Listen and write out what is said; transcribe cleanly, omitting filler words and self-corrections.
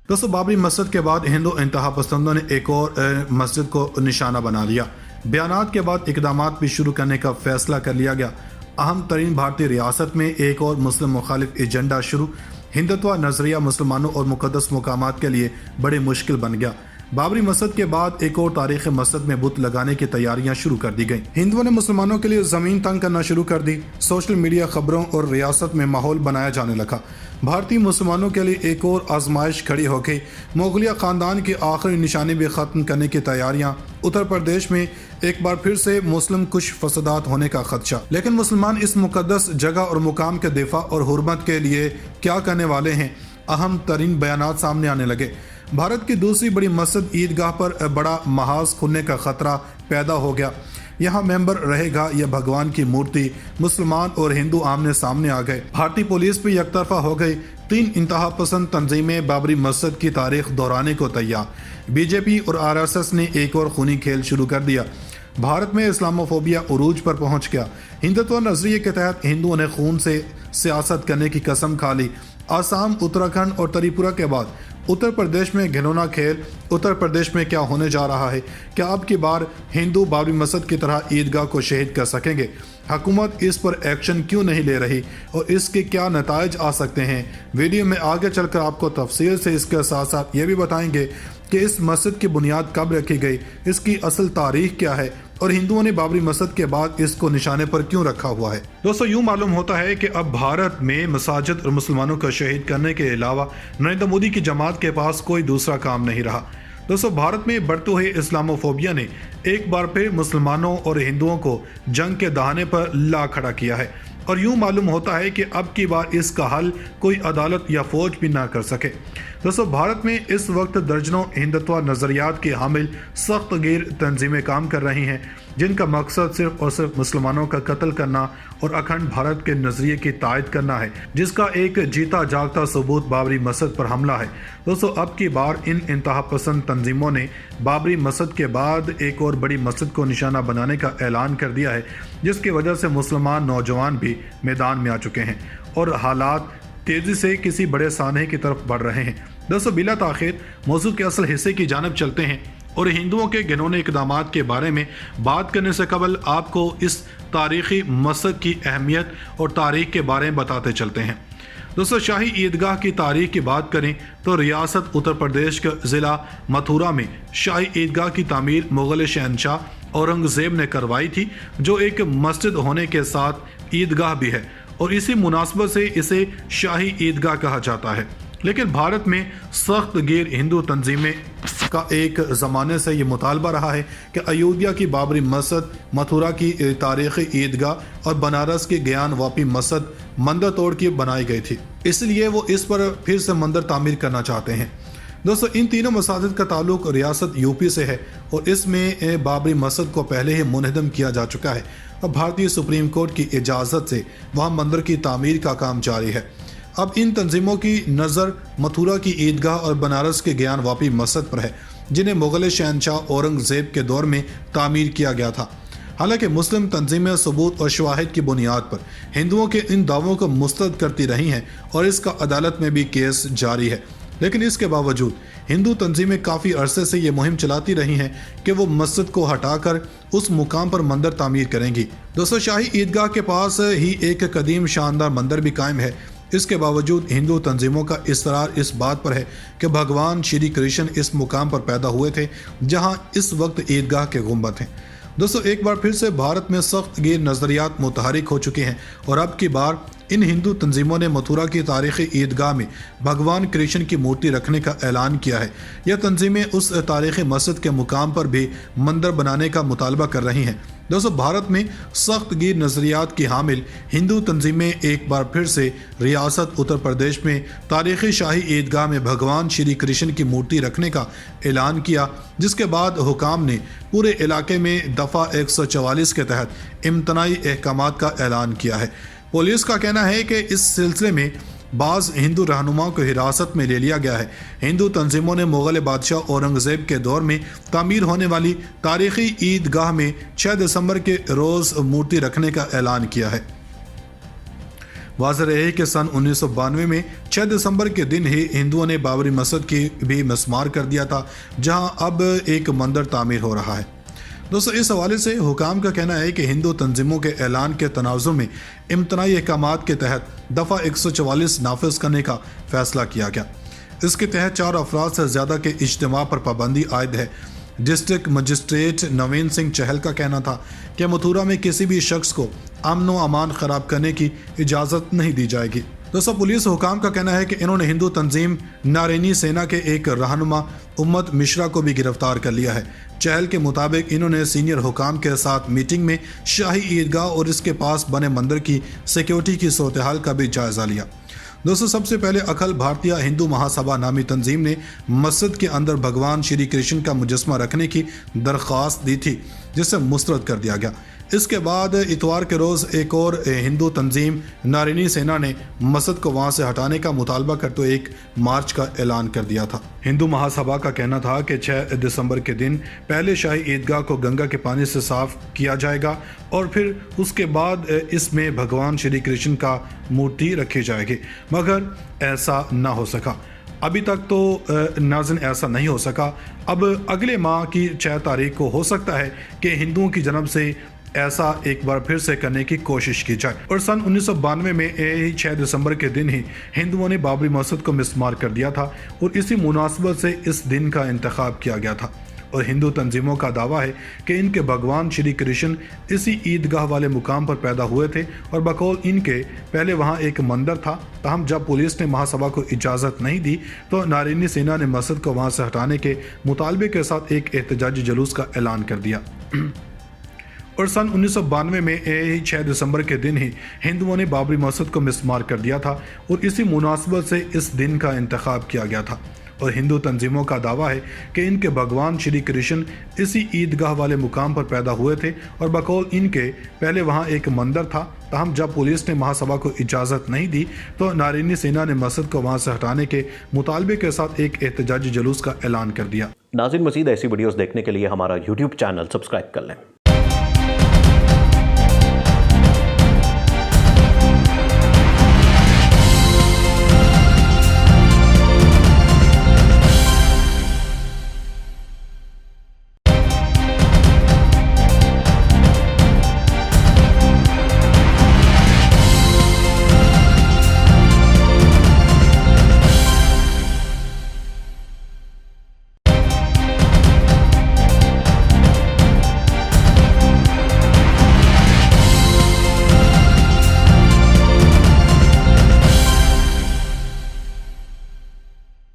दोस्तों, बाबरी मस्जिद के बाद हिंदू इंतहा पसंदों ने एक और मस्जिद को निशाना बना लिया। बयानात के बाद इकदाम भी शुरू करने का फैसला कर लिया गया। अहम तरीन भारतीय रियासत में एक और मुस्लिम मुखालिफ एजेंडा शुरू। हिंदुत्व नजरिया मुसलमानों और मुकद्दस मकामात के लिए बड़ी मुश्किल बन गया। बाबरी मस्जिद के बाद एक और तारीखी मस्जिद में बुत लगाने की तैयारियां शुरू कर दी गई। हिंदुओं ने मुसलमानों के लिए जमीन तंग करना शुरू कर दी। सोशल मीडिया खबरों और रियासत में माहौल बनाया जाने लगा। भारतीय मुसलमानों के लिए एक और आजमाइश खड़ी हो गई। मुगलिया खानदान की आखिरी निशानी भी खत्म करने की तैयारियां। उत्तर प्रदेश में एक बार फिर से मुस्लिम कुछ फसादात होने का खदशा। लेकिन मुसलमान इस मुकद्दस जगह और मुकाम के दिफा और हुर्मत के लिए क्या करने वाले हैं? अहम तरीन बयानात सामने आने लगे। भारत की दूसरी बड़ी मस्जिद ईदगाह पर बड़ा महाज खुलने का खतरा पैदा हो गया। यहाँ मेंबर रहेगा या भगवान की मूर्ति? मुसलमान और हिंदू आमने सामने आ गए। भारतीय पुलिस भी एकतरफा हो गई। 3 इंतहा पसंद तंजीमें बाबरी मस्जिद की तारीख दोहराने को तैयार। बीजेपी और आरएसएस ने एक और खूनी खेल शुरू कर दिया। भारत में इस्लामोफोबिया उरूज पर पहुंच गया। हिंदुत्व नजरिए के तहत हिंदुओं ने खून से सियासत करने की कसम खा ली। आसाम, उत्तराखंड और त्रिपुरा के बाद उत्तर प्रदेश में घिनौना खेल। उत्तर प्रदेश में क्या होने जा रहा है? क्या अब की बार हिंदू बाबरी मस्जिद की तरह ईदगाह को शहीद कर सकेंगे? हुकूमत इस पर एक्शन क्यों नहीं ले रही और इसके क्या नताइज आ सकते हैं? वीडियो में आगे चलकर आपको तफसील से इसके साथ साथ ये भी बताएंगे कि इस मस्जिद की बुनियाद कब रखी गई, इसकी असल तारीख क्या है और हिंदुओं ने बाबरी मस्जिद के बाद इसको निशाने पर क्यों रखा हुआ है। दोस्तों, यूं मालूम होता है कि अब भारत में मसाजिद और मुसलमानों को शहीद करने के अलावा नरेंद्र मोदी की जमात के पास कोई दूसरा काम नहीं रहा। दोस्तों, भारत में बढ़ते हुए इस्लामोफोबिया ने एक बार फिर मुसलमानों और हिंदुओं को जंग के दहाने पर ला खड़ा किया है और यूं मालूम होता है कि अब की बार इसका हल कोई अदालत या फौज भी ना कर सके। दोस्तों, भारत में इस वक्त दर्जनों हिंदुत्व नज़रियात की हामिल सख्त गिर तंजीमें काम कर रही हैं, जिनका मकसद सिर्फ और सिर्फ मुसलमानों का कत्ल करना और अखंड भारत के नज़रिए की तायद करना है, जिसका एक जीता जागता सबूत बाबरी मस्जिद पर हमला है। दोस्तों, अब की बार इन इंतहा पसंद तंजीमों ने बाबरी मस्जिद के बाद एक और बड़ी मस्जिद को निशाना बनाने का ऐलान कर दिया है, जिसकी वजह से मुसलमान नौजवान भी मैदान में आ चुके हैं और हालात तेजी से किसी बड़े सानहे की तरफ बढ़ रहे हैं। दोस्तों, बिला ताखिर मौजूद के असल हिस्से की जानब चलते हैं और हिंदुओं के घिनौने इक़दामात के बारे में बात करने से कबल आपको इस तारीखी मस्जिद की अहमियत और तारीख के बारे में बताते चलते हैं। दोस्तों, शाही ईदगाह की तारीख की बात करें तो रियासत उत्तर प्रदेश के ज़िला मथुरा में शाही ईदगाह की तामीर मुग़ल शहनशाह औरंगज़ेब ने करवाई थी, जो एक मस्जिद होने के साथ ईदगाह भी है और इसी मुनासबत से इसे शाही ईदगाह कहा जाता है। लेकिन भारत में सख्त गिर हिंदू तंजीमें का एक ज़माने से ये मुतालबा रहा है कि अयोध्या की बाबरी मस्जिद, मथुरा की तारीख़ी ईदगाह और बनारस की ज्ञानवापी मस्जिद मंदिर तोड़ के बनाई गई थी, इसलिए वो इस पर फिर से मंदिर तामीर करना चाहते हैं। दोस्तों, इन तीनों मसाजिद का ताल्लुक रियासत यूपी से है और इसमें बाबरी मस्जिद को पहले ही मुनहदम किया जा चुका है। अब भारतीय सुप्रीम कोर्ट की इजाज़त से वहाँ मंदिर की तामीर का काम जारी है। अब इन तंजीमों की नज़र मथुरा की ईदगाह और बनारस के ज्ञानवापी मस्जिद पर है, जिन्हें मुग़ल शहनशाह औरंगज़ेब के दौर में तामीर किया गया था। हालांकि मुस्लिम तंजीमें सबूत और शवाहिद की बुनियाद पर हिंदुओं के इन दावों को मुस्तरद करती रही हैं और इसका अदालत में भी केस जारी है। लेकिन इसके बावजूद हिंदू तंजीमें काफ़ी अरसे से ये मुहिम चलाती रही हैं कि वो मस्जिद को हटाकर उस मुकाम पर मंदिर तामीर करेंगी। दोस्तों, शाही ईदगाह के पास ही एक कदीम शानदार मंदिर भी कायम है। इसके बावजूद हिंदू तंजीमों का इसरार इस बात पर है कि भगवान श्री कृष्ण इस मुकाम पर पैदा हुए थे जहां इस वक्त ईदगाह के गुंबद हैं। दोस्तों, एक बार फिर से भारत में सख्त गिर नज़रियात मुतहरिक हो चुके हैं और अब की बार इन हिंदू तंजीमों ने मथुरा की तारीख़ी ईदगाह में भगवान कृष्ण की मूर्ति रखने का ऐलान किया है। यह तंजीमें उस तारीख़ी मस्जिद के मुकाम पर भी मंदिर बनाने का मुतालबा कर रही हैं। दोस्तों, भारत में सख्त गिर नज़रियात की हामिल हिंदू तंजीमें एक बार फिर से रियासत उत्तर प्रदेश में तारीख़ी शाही ईदगाह में भगवान श्री कृष्ण की मूर्ति रखने का ऐलान किया, जिसके बाद हुकाम ने पूरे इलाके में दफ़ा 144 के तहत इम्तनाई अहकामात का ऐलान किया है। पुलिस का कहना है कि इस सिलसिले में बाज़ हिंदू रहनुमाओं को हिरासत में ले लिया गया है। हिंदू तंजीमों ने मुग़ल बादशाह औरंगज़ेब के दौर में तामीर होने वाली तारीख़ी ईदगाह में 6 दिसंबर के रोज़ मूर्ति रखने का ऐलान किया है। वाज़ेह रहे कि सन 1992 में 6 दिसंबर के दिन ही हिंदुओं ने बाबरी मस्जिद की भी मिस्मार कर दिया था, जहां अब एक मंदिर तामीर हो रहा है। दोस्तों, इस हवाले से हुकाम का कहना है कि हिंदू तंजीमों के ऐलान के तनाजुर में इम्तनाई अहकामात के तहत दफ़ा 144 नाफिज करने का फैसला किया गया। इसके तहत 4 अफराद से ज़्यादा के इज्तिमा पर पाबंदी आयद है। डिस्ट्रिक्ट मजिस्ट्रेट नवीन सिंह चहल का कहना था कि मथुरा में किसी भी शख्स को अमन व अमान ख़राब करने की इजाज़त नहीं दी जाएगी। दोस्तों, पुलिस हुकाम का कहना है कि इन्होंने हिंदू तंजीम नारैनी सेना के एक रहनुमा उम्मत मिश्रा को भी गिरफ्तार कर लिया है। चहल के मुताबिक इन्होंने सीनियर हुकाम के साथ मीटिंग में शाही ईदगाह और इसके पास बने मंदिर की सिक्योरिटी की सूरत हाल का भी जायज़ा लिया। दोस्तों, सबसे पहले अखिल भारतीय हिंदू महासभा नामी तंजीम ने मस्जिद के अंदर भगवान श्री कृष्ण का मुजस्मा रखने की दरख्वास्त दी थी, जिसे मुस्तरद कर दिया गया। इसके बाद इतवार के रोज़ एक और हिंदू तंजीम नारैनी सेना ने मस्जिद को वहां से हटाने का मुतालबा करते एक मार्च का ऐलान कर दिया था। हिंदू महासभा का कहना था कि 6 दिसंबर के दिन पहले शाही ईदगाह को गंगा के पानी से साफ किया जाएगा और फिर उसके बाद इसमें भगवान श्री कृष्ण का मूर्ति रखी जाएगी, मगर ऐसा ना हो सका। अभी तक तो नाज़िन ऐसा नहीं हो सका। अब अगले माह की 6 तारीख को हो सकता है कि हिंदुओं की जानब से ऐसा एक बार फिर से करने की कोशिश की जाए। और सन 1992 में 6 दिसंबर के दिन ही हिंदुओं ने बाबरी मस्जिद को मिस्मार कर दिया था और इसी मुनासबत से इस दिन का इंतखाब किया गया था। और हिंदू तंजीमों का दावा है कि इनके भगवान श्री कृष्ण इसी ईदगाह वाले मुकाम पर पैदा हुए थे और बकौल इनके पहले वहाँ एक मंदिर था। तहम जब पुलिस ने महासभा को इजाज़त नहीं दी तो नारैनी सेना ने मस्जिद को वहाँ से हटाने के मुतालबे के साथ एक एहतजाजी जुलूस का ऐलान कर दिया। और सन 1992 में 6 दिसंबर के दिन ही हिंदुओं ने बाबरी मस्जिद को मिस्मार कर दिया था और इसी मुनासबत से इस दिन का इंतखाब किया गया था। और हिंदू तंजीमों का दावा है कि इनके भगवान श्री कृष्ण इसी ईदगाह वाले मुकाम पर पैदा हुए थे और बकौल इनके पहले वहाँ एक मंदिर था। तहम जब पुलिस ने महासभा को इजाज़त नहीं दी तो नारैनी सेना ने मस्जिद को वहाँ से हटाने के मुतालबे के साथ एक एहतजाजी जुलूस का ऐलान कर दिया। नाज़रीन, मज़ीद ऐसी वीडियोस देखने के लिए हमारा YouTube चैनल सब्सक्राइब कर लें।